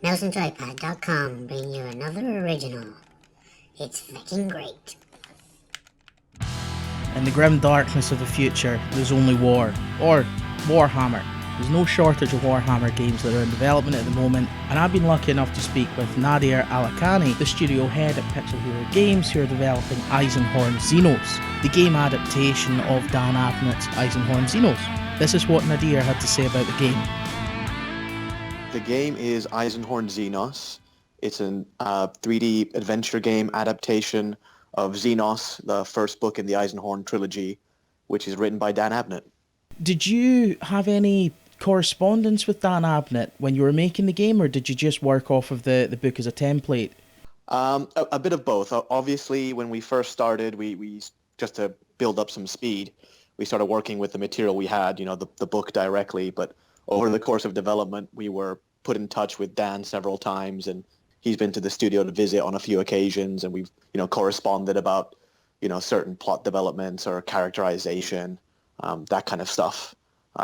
MouseandJoypad.com bring you another original. It's fucking great. In the grim darkness of the future, there's only war, or Warhammer. There's no shortage of Warhammer games that are in development at the moment, and I've been lucky enough to speak with Nadir Alakani, the studio head at Pixel Hero Games, who are developing Eisenhorn Xenos, the game adaptation of Dan Abnett's Eisenhorn Xenos. This is what Nadir had to say about the game. The game is Eisenhorn Xenos. It's an 3D adventure game adaptation of Xenos, the first book in the Eisenhorn trilogy, which is written by Dan Abnett. Did you have any correspondence with Dan Abnett when you were making the game, or did you just work off of the book as a template? A bit of both. Obviously, when we first started, we just to build up some speed, we started working with the material we had, the book directly. But over the course of development, we were put in touch with Dan several times, and he's been to the studio to visit on a few occasions, and we've, corresponded about, certain plot developments or characterization, that kind of stuff,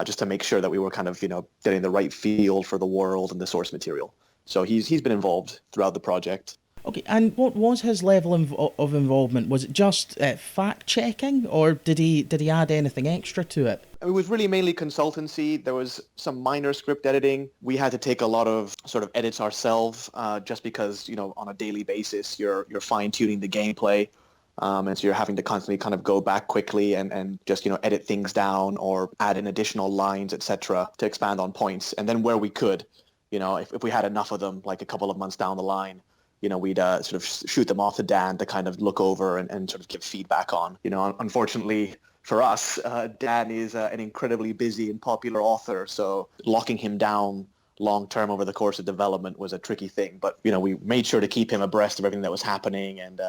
just to make sure that we were kind of, getting the right feel for the world and the source material. So he's been involved throughout the project. Okay, and what was his level of involvement? Was it just fact-checking, or did he add anything extra to it? It was really mainly consultancy. There was some minor script editing. We had to take a lot of sort of edits ourselves, just because, on a daily basis, you're fine-tuning the gameplay. And so you're having to constantly kind of go back quickly and just, edit things down or add in additional lines, etc., to expand on points. And then where we could, if we had enough of them, like a couple of months down the line, we'd sort of shoot them off to Dan to kind of look over and sort of give feedback on. Unfortunately for us, Dan is an incredibly busy and popular author, so locking him down long-term over the course of development was a tricky thing. But, we made sure to keep him abreast of everything that was happening and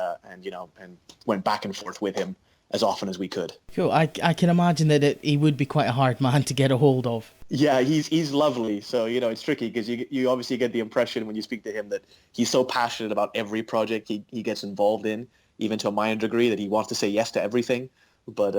went back and forth with him as often as we could. Cool. I can imagine that he would be quite a hard man to get a hold of. Yeah, he's lovely. So, it's tricky because you obviously get the impression when you speak to him that he's so passionate about every project he gets involved in, even to a minor degree, that he wants to say yes to everything. But,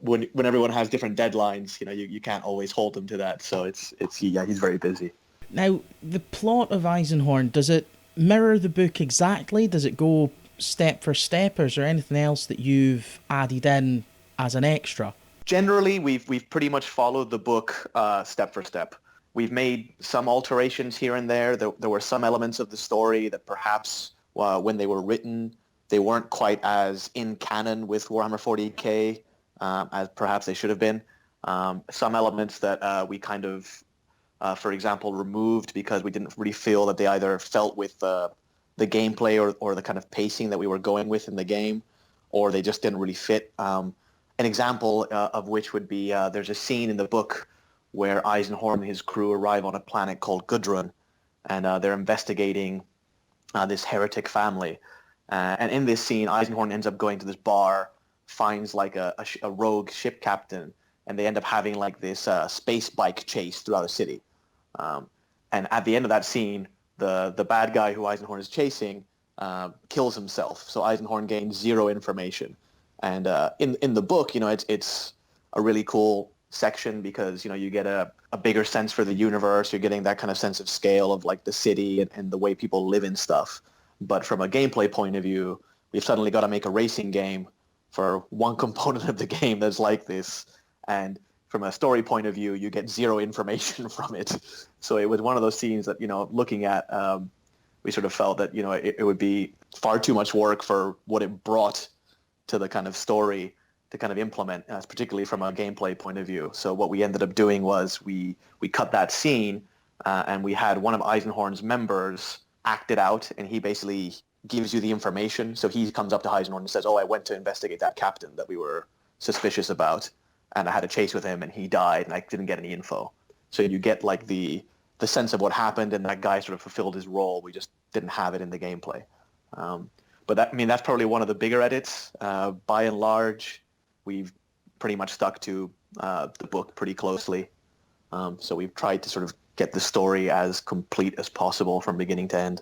when everyone has different deadlines, you can't always hold him to that. So he's very busy. Now, the plot of Eisenhorn, does it mirror the book exactly? Does it go step for step, or is there anything else that you've added in as an extra? Generally, we've pretty much followed the book step for step. We've made some alterations here and there. There were some elements of the story that perhaps when they were written, they weren't quite as in canon with Warhammer 40k as perhaps they should have been. Some elements that we kind of, for example, removed because we didn't really feel that they either felt with the gameplay or the kind of pacing that we were going with in the game, or they just didn't really fit. An example of which would be there's a scene in the book where Eisenhorn and his crew arrive on a planet called Gudrun, and they're investigating this heretic family. And in this scene, Eisenhorn ends up going to this bar, finds like a rogue ship captain, and they end up having like this space bike chase throughout the city. And at the end of that scene, the bad guy who Eisenhorn is chasing kills himself. So Eisenhorn gains zero information. And in the book, it's a really cool section because, you get a bigger sense for the universe. You're getting that kind of sense of scale of like the city and the way people live and stuff. But from a gameplay point of view, we've suddenly got to make a racing game for one component of the game that's like this. And from a story point of view, you get zero information from it. So it was one of those scenes that, looking at, we sort of felt that, it would be far too much work for what it brought to the kind of story to kind of implement, particularly from a gameplay point of view. So what we ended up doing was we cut that scene and we had one of Eisenhorn's members act it out, and he basically gives you the information. So he comes up to Eisenhorn and says, I went to investigate that captain that we were suspicious about, and I had a chase with him, and he died, and I didn't get any info. So you get like the sense of what happened, and that guy sort of fulfilled his role. We just didn't have it in the gameplay. But that's probably one of the bigger edits. By and large, we've pretty much stuck to the book pretty closely. So we've tried to sort of get the story as complete as possible from beginning to end.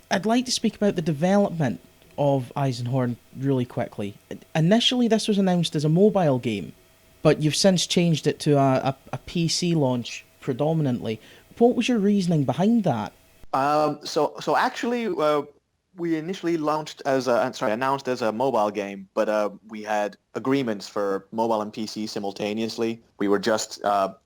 I'd like to speak about the development of Eisenhorn really quickly. Initially, this was announced as a mobile game, but you've since changed it to a PC launch predominantly. What was your reasoning behind that? So actually, we initially announced as a mobile game, but we had agreements for mobile and PC simultaneously. We were just,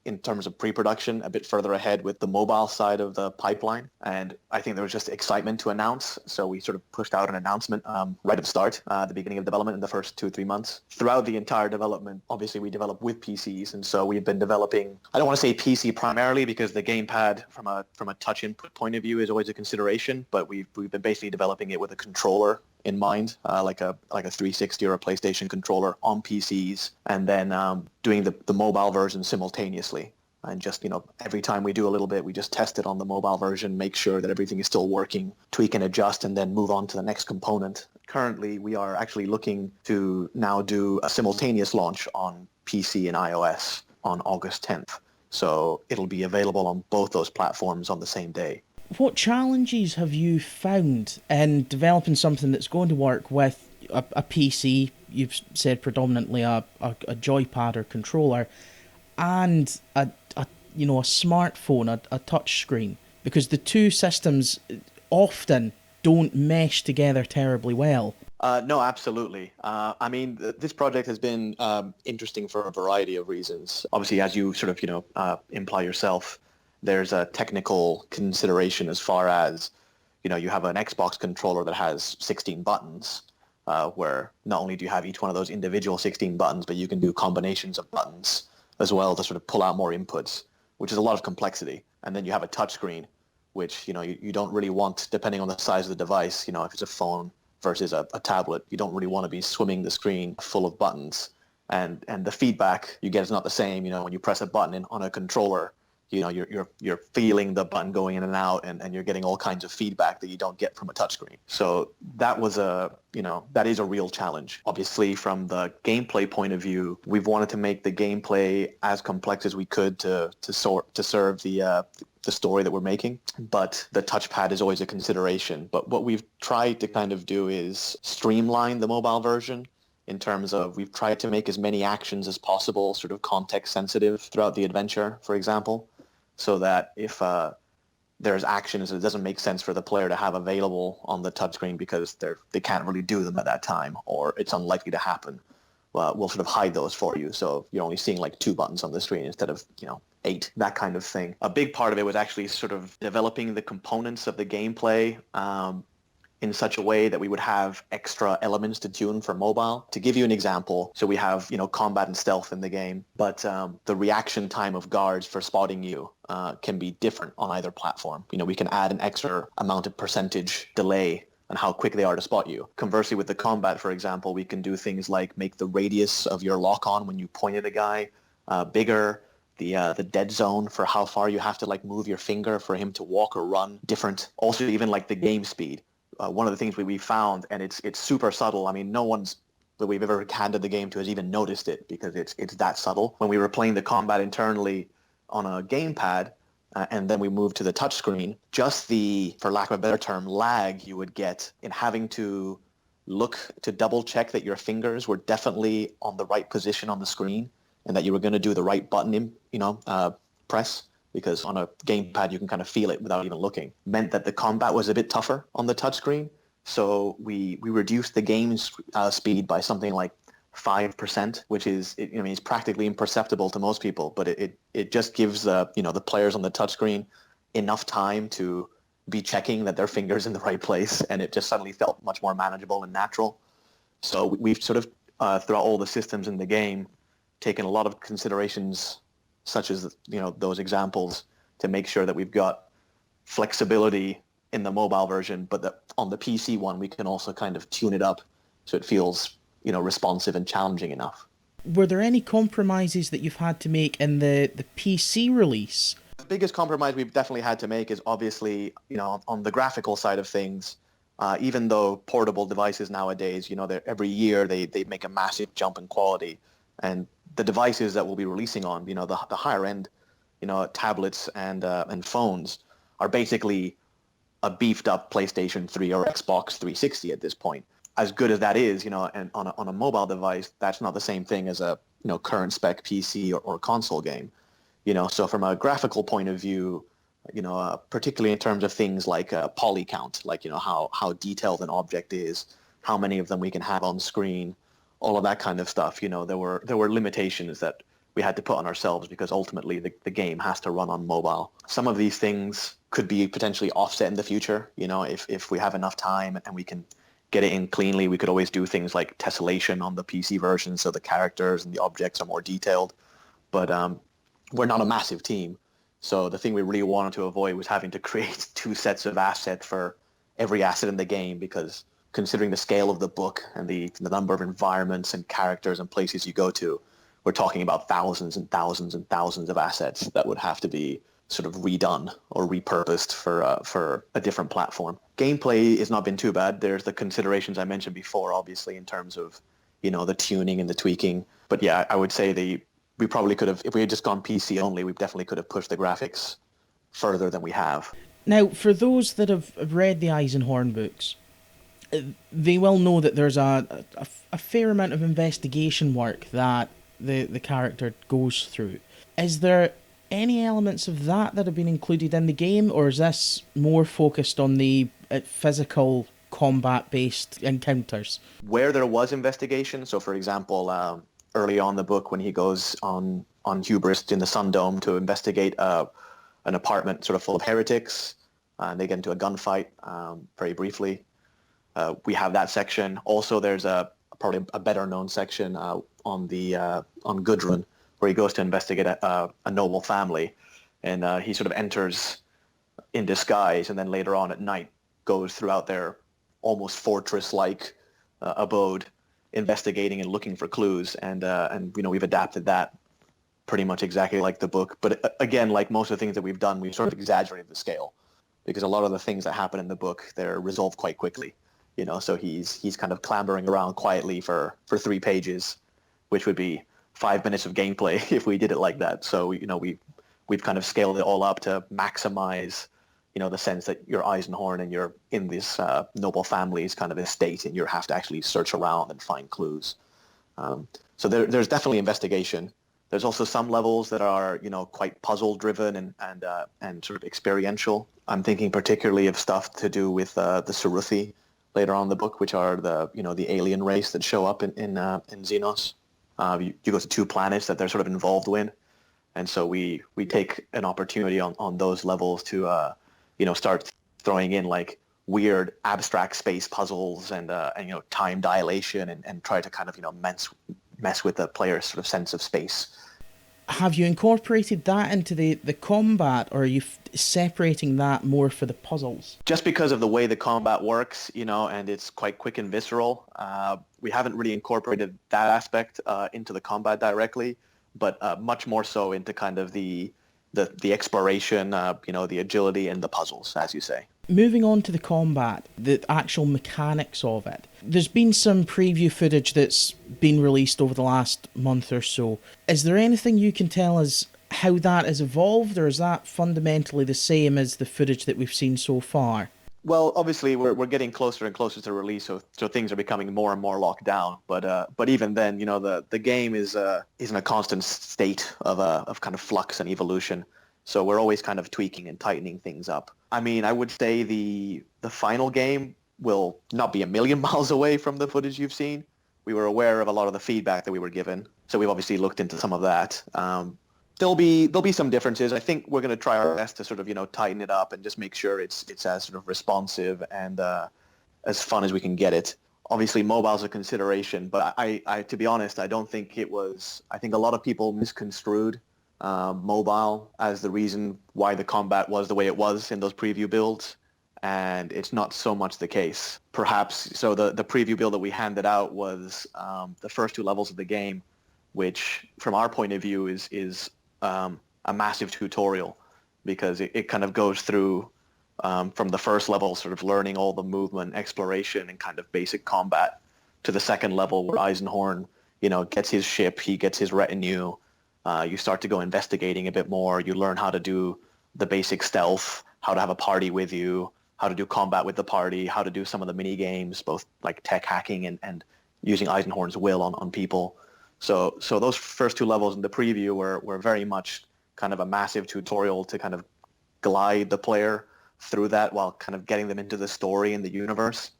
in terms of pre-production, a bit further ahead with the mobile side of the pipeline, and I think there was just excitement to announce, so we sort of pushed out an announcement right at the start, the beginning of development in the first 2 or 3 months. Throughout the entire development, obviously we develop with PCs, and so we've been developing, I don't want to say PC primarily because the gamepad from a touch input point of view is always a consideration, but we've been basically developing it with a controller in mind, like a 360 or a PlayStation controller on PCs, and then doing the mobile version simultaneously. And just, every time we do a little bit, we just test it on the mobile version, make sure that everything is still working, tweak and adjust, and then move on to the next component. Currently, we are actually looking to now do a simultaneous launch on PC and iOS on August 10th. So it'll be available on both those platforms on the same day. What challenges have you found in developing something that's going to work with a PC, you've said predominantly a joypad or controller, and a smartphone, a touch screen? Because the two systems often don't mesh together terribly well. No, absolutely. This project has been interesting for a variety of reasons. Obviously, as you sort of, imply yourself, there's a technical consideration as far as, you have an Xbox controller that has 16 buttons, where not only do you have each one of those individual 16 buttons, but you can do combinations of buttons as well to sort of pull out more inputs, which is a lot of complexity. And then you have a touchscreen, which, you don't really want, depending on the size of the device, if it's a phone versus a tablet, you don't really want to be swimming the screen full of buttons. And the feedback you get is not the same, when you press a button on a controller. You're feeling the button going in and out, and you're getting all kinds of feedback that you don't get from a touchscreen. So that is a real challenge. Obviously, from the gameplay point of view, we've wanted to make the gameplay as complex as we could to serve the story that we're making. But the touchpad is always a consideration. But what we've tried to kind of do is streamline the mobile version, in terms of we've tried to make as many actions as possible sort of context sensitive throughout the adventure, for example, so that if there's actions that it doesn't make sense for the player to have available on the touchscreen because they can't really do them at that time, or it's unlikely to happen, we'll sort of hide those for you. So you're only seeing like 2 buttons on the screen instead of 8, that kind of thing. A big part of it was actually sort of developing the components of the gameplay in such a way that we would have extra elements to tune for mobile. To give you an example, so we have, combat and stealth in the game, but the reaction time of guards for spotting you can be different on either platform. We can add an extra amount of percentage delay on how quick they are to spot you. Conversely, with the combat, for example, we can do things like make the radius of your lock-on when you point at a guy bigger, the dead zone for how far you have to move your finger for him to walk or run different. Also, even the game speed. One of the things we found, and it's super subtle. I mean, no one's that we've ever handed the game to has even noticed it because it's that subtle. When we were playing the combat internally on a gamepad, and then we moved to the touchscreen, just the, for lack of a better term, lag you would get in having to look to double check that your fingers were definitely on the right position on the screen and that you were going to do the right button, press. Because on a gamepad you can kind of feel it without even looking, meant that the combat was a bit tougher on the touchscreen. So we reduced the game speed by something like 5%, which is, it's practically imperceptible to most people, but it just gives the players on the touchscreen enough time to be checking that their finger's in the right place, and it just suddenly felt much more manageable and natural. So we've sort of, throughout all the systems in the game, taken a lot of considerations such as those examples to make sure that we've got flexibility in the mobile version, but that on the PC one we can also kind of tune it up so it feels responsive and challenging enough. Were there any compromises that you've had to make in the PC release? The biggest compromise we've definitely had to make is obviously on the graphical side of things. Even though portable devices nowadays, every year they make a massive jump in quality, and the devices that we'll be releasing on, the higher end, tablets and phones are basically a beefed up PlayStation 3 or Xbox 360 at this point. As good as that is, and on a mobile device, that's not the same thing as a current spec PC or console game. So from a graphical point of view, particularly in terms of things like poly count, like, how detailed an object is, how many of them we can have on screen, all of that kind of stuff. There were limitations that we had to put on ourselves because ultimately the game has to run on mobile. Some of these things could be potentially offset in the future. If we have enough time and we can get it in cleanly, we could always do things like tessellation on the PC version so the characters and the objects are more detailed. But we're not a massive team. So the thing we really wanted to avoid was having to create two sets of assets for every asset in the game, because considering the scale of the book and the number of environments and characters and places you go to, we're talking about thousands and thousands and thousands of assets that would have to be sort of redone or repurposed for a different platform. Gameplay has not been too bad. There's the considerations I mentioned before, obviously, in terms of, the tuning and the tweaking. But yeah, I would say we probably could have, if we had just gone PC only, we definitely could have pushed the graphics further than we have. Now, for those that have read the Eisenhorn books, they will know that there's a fair amount of investigation work that the character goes through. Is there any elements of that have been included in the game, or is this more focused on the physical combat-based encounters? Where there was investigation, so for example, early on in the book when he goes on hubris in the Sun Dome to investigate an apartment sort of full of heretics, and they get into a gunfight very briefly. We have that section. Also, there's probably a better known section on Gudrun, where he goes to investigate a noble family, and he sort of enters in disguise, and then later on at night goes throughout their almost fortress-like abode, investigating and looking for clues, and we've adapted that pretty much exactly like the book. But again, like most of the things that we've done, we've sort of exaggerated the scale, because a lot of the things that happen in the book, they're resolved quite quickly. So he's kind of clambering around quietly for 3 pages, which would be 5 minutes of gameplay if we did it like that. So we've kind of scaled it all up to maximize the sense that you're Eisenhorn and you're in this noble family's kind of estate, and you have to actually search around and find clues. So there's definitely investigation. There's also some levels that are quite puzzle driven and sort of experiential. I'm thinking particularly of stuff to do with the Suruthi later on in the book, which are the alien race that show up in Xenos. You go to 2 planets that they're sort of involved with, and so we take an opportunity on those levels to start throwing in like weird abstract space puzzles and time dilation and try to kind of mess with the player's sort of sense of space. Have you incorporated that into the combat, or are you separating that more for the puzzles? Just because of the way the combat works, and it's quite quick and visceral, we haven't really incorporated that aspect into the combat directly, but much more so into kind of the exploration, the agility and the puzzles, as you say. Moving on to the combat, the actual mechanics of it. There's been some preview footage that's been released over the last month or so. Is there anything you can tell us how that has evolved, or is that fundamentally the same as the footage that we've seen so far? Well, obviously we're getting closer and closer to release, so things are becoming more and more locked down. But even then, the game is in a constant state of kind of flux and evolution. So we're always kind of tweaking and tightening things up. I mean, I would say the final game will not be a million miles away from the footage you've seen. We were aware of a lot of the feedback that we were given, so we've obviously looked into some of that. There'll be some differences. I think we're going to try our best to sort of tighten it up and just make sure it's as sort of responsive and as fun as we can get it. Obviously, mobile's a consideration, but I to be honest, I don't think it was. I think a lot of people misconstrued mobile as the reason why the combat was the way it was in those preview builds, and it's not so much the case. Perhaps, so the preview build that we handed out was the first 2 levels of the game, which from our point of view is a massive tutorial, because it kind of goes through from the first level, sort of learning all the movement, exploration, and kind of basic combat, to the second level where Eisenhorn, gets his ship, he gets his retinue. You start to go investigating a bit more. You learn how to do the basic stealth, how to have a party with you, how to do combat with the party, how to do some of the mini games, both like tech hacking and using Eisenhorn's will on people. So those first 2 levels in the preview were very much kind of a massive tutorial to kind of glide the player through that while kind of getting them into the story and the universe.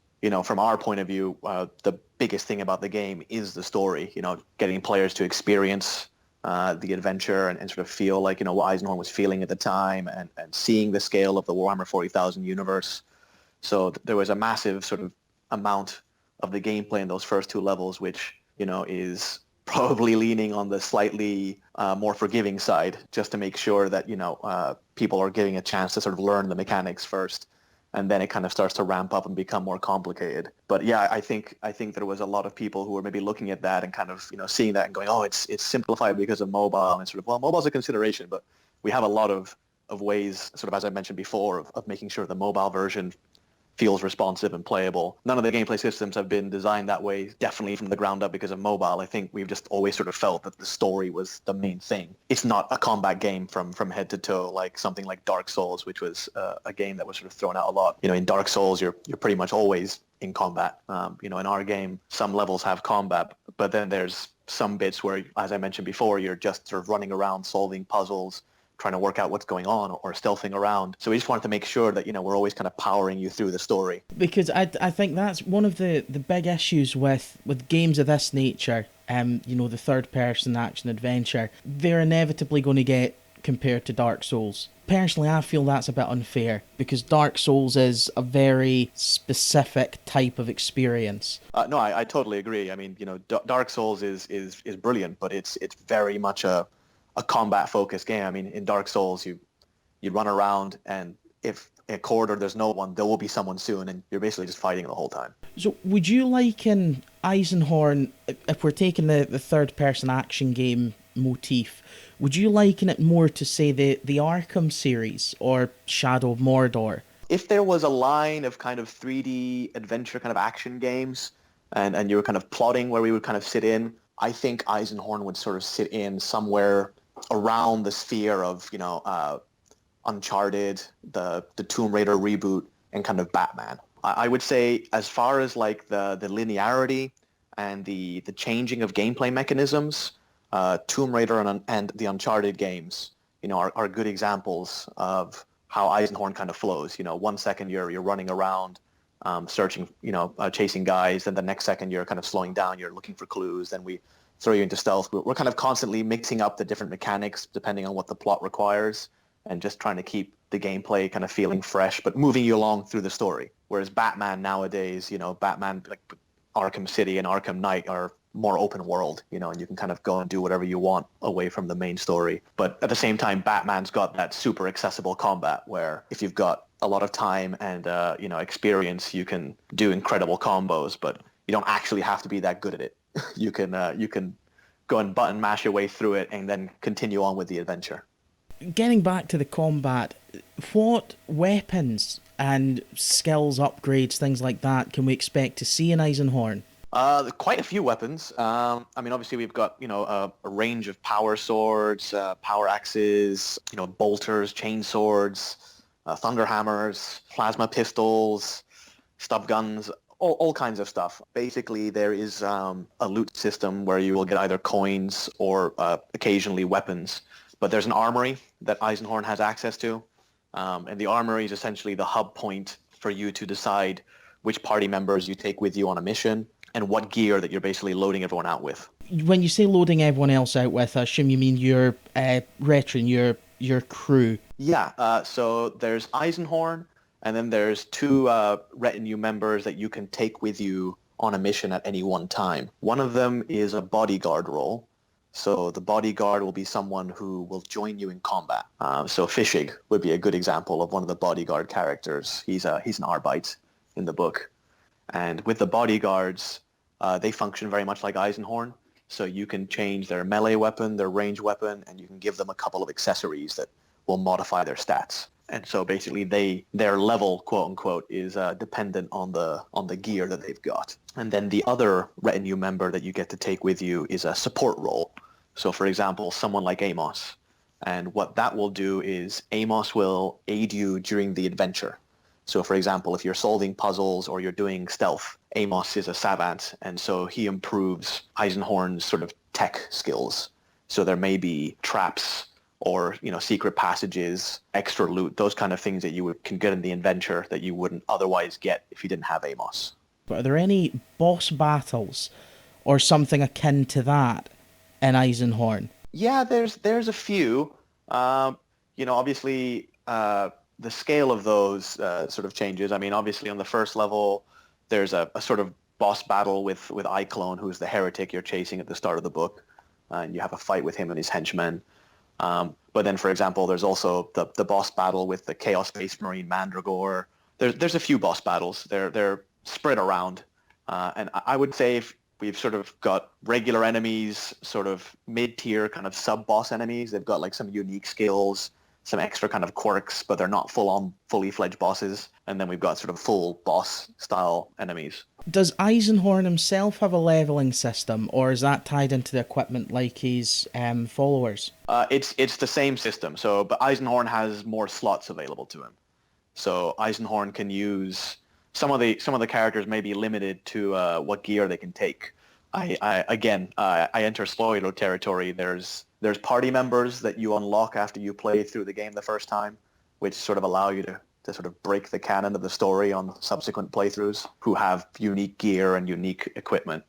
From our point of view, the biggest thing about the game is the story, getting players to experience the adventure and sort of feel like, what Eisenhorn was feeling at the time and seeing the scale of the Warhammer 40,000 universe. So there was a massive sort of amount of the gameplay in those first two levels, which, is probably leaning on the slightly more forgiving side, just to make sure that, people are getting a chance to sort of learn the mechanics first. And then it kind of starts to ramp up and become more complicated. But yeah, I think there was a lot of people who were maybe looking at that and kind of, seeing that and going, oh, it's simplified because of mobile. And sort of, well, mobile's a consideration, but we have a lot of ways, sort of as I mentioned before, of making sure the mobile version feels responsive and playable. None of the gameplay systems have been designed that way, definitely from the ground up because of mobile. I think we've just always sort of felt that the story was the main thing. It's not a combat game from head to toe, like something like Dark Souls, which was a game that was sort of thrown out a lot. In Dark Souls, you're pretty much always in combat. In our game, some levels have combat, but then there's some bits where, as I mentioned before, you're just sort of running around solving puzzles, trying to work out what's going on or stealthing around. So we just wanted to make sure that, we're always kind of powering you through the story. Because I think that's one of the big issues with games of this nature, the third-person action-adventure. They're inevitably going to get compared to Dark Souls. Personally, I feel that's a bit unfair, because Dark Souls is a very specific type of experience. No, I totally agree. I mean, Dark Souls is brilliant, but it's very much a combat-focused game. I mean, in Dark Souls, you run around, and if a corridor there's no one, there will be someone soon, and you're basically just fighting the whole time. So would you liken Eisenhorn, if we're taking the third-person action game motif, would you liken it more to, say, the Arkham series or Shadow of Mordor? If there was a line of kind of 3D adventure kind of action games, and you were kind of plotting where we would kind of sit in, I think Eisenhorn would sort of sit in somewhere around the sphere of, Uncharted, the Tomb Raider reboot, and kind of Batman. I would say, as far as like the linearity and the changing of gameplay mechanisms, Tomb Raider and the Uncharted games, are good examples of how Eisenhorn kind of flows. 1 second you're running around, searching, chasing guys, and the next second you're kind of slowing down, you're looking for clues, then we throw you into stealth. We're kind of constantly mixing up the different mechanics depending on what the plot requires, and just trying to keep the gameplay kind of feeling fresh, but moving you along through the story. Whereas Batman nowadays, Batman, like Arkham City and Arkham Knight, are more open world, and you can kind of go and do whatever you want away from the main story. But at the same time, Batman's got that super accessible combat where if you've got a lot of time and, experience, you can do incredible combos, but you don't actually have to be that good at it. You can go and button mash your way through it and then continue on with the adventure. Getting back to the combat, what weapons and skills upgrades, things like that, can we expect to see in Eisenhorn? Quite a few weapons. Obviously we've got, a range of power swords, power axes, bolters, chain swords, thunder hammers, plasma pistols, stub guns, all kinds of stuff. Basically, there is a loot system where you will get either coins or occasionally weapons. But there's an armory that Eisenhorn has access to. And the armory is essentially the hub point for you to decide which party members you take with you on a mission and what gear that you're basically loading everyone out with. When you say loading everyone else out with, I assume you mean your veteran, your crew. Yeah, so there's Eisenhorn, and then there's two retinue members that you can take with you on a mission at any one time. One of them is a bodyguard role. So the bodyguard will be someone who will join you in combat. So Fishig would be a good example of one of the bodyguard characters. He's an Arbite in the book. And with the bodyguards, they function very much like Eisenhorn. So you can change their melee weapon, their range weapon, and you can give them a couple of accessories that will modify their stats. And so basically their level, quote unquote, is dependent on the gear that they've got. And then the other retinue member that you get to take with you is a support role. So for example, someone like Amos. And what that will do is Amos will aid you during the adventure. So for example, if you're solving puzzles or you're doing stealth, Amos is a savant, and so he improves Eisenhorn's sort of tech skills. So there may be traps or, secret passages, extra loot, those kind of things that you can get in the adventure that you wouldn't otherwise get if you didn't have Amos. But are there any boss battles or something akin to that in Eisenhorn? Yeah, there's a few. Obviously, the scale of those sort of changes. I mean, obviously on the first level, there's a sort of boss battle with Iclone, who's the heretic you're chasing at the start of the book, and you have a fight with him and his henchmen. But then, for example, there's also the boss battle with the Chaos Space Marine Mandragore. There's a few boss battles. They're spread around, and I would say if we've sort of got regular enemies, sort of mid-tier kind of sub-boss enemies. They've got like some unique skills, some extra kind of quirks, but they're not full-on, fully fledged bosses. And then we've got sort of full boss-style enemies. Does Eisenhorn himself have a leveling system, or is that tied into the equipment like his followers? It's the same system. But Eisenhorn has more slots available to him. So Eisenhorn can use some of the characters may be limited to what gear they can take. I enter spoiler territory. There's party members that you unlock after you play through the game the first time, which sort of allow you to sort of break the canon of the story on subsequent playthroughs, who have unique gear and unique equipment.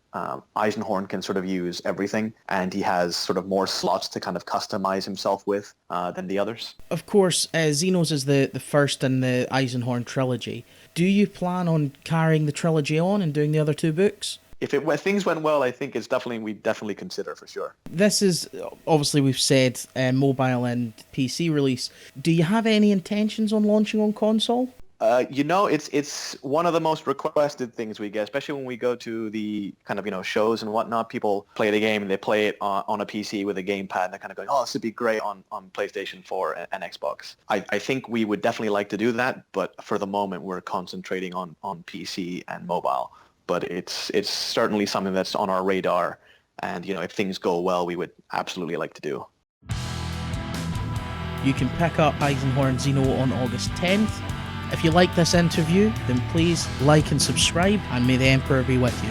Eisenhorn can sort of use everything, and he has sort of more slots to kind of customize himself with than the others. Of course, Xenos is the first in the Eisenhorn trilogy. Do you plan on carrying the trilogy on and doing the other two books? If things went well, I think we'd definitely consider for sure. This is, obviously we've said, mobile and PC release. Do you have any intentions on launching on console? It's one of the most requested things we get, especially when we go to the kind of, shows and whatnot. People play the game and they play it on a PC with a gamepad, and they're kind of going, oh, this would be great on PlayStation 4 and Xbox. I think we would definitely like to do that, but for the moment we're concentrating on PC and mobile. But it's certainly something that's on our radar, and if things go well, we would absolutely like to do. You can pick up Eisenhorn Xeno on August 10th. If you like this interview, then please like and subscribe, and may the Emperor be with you.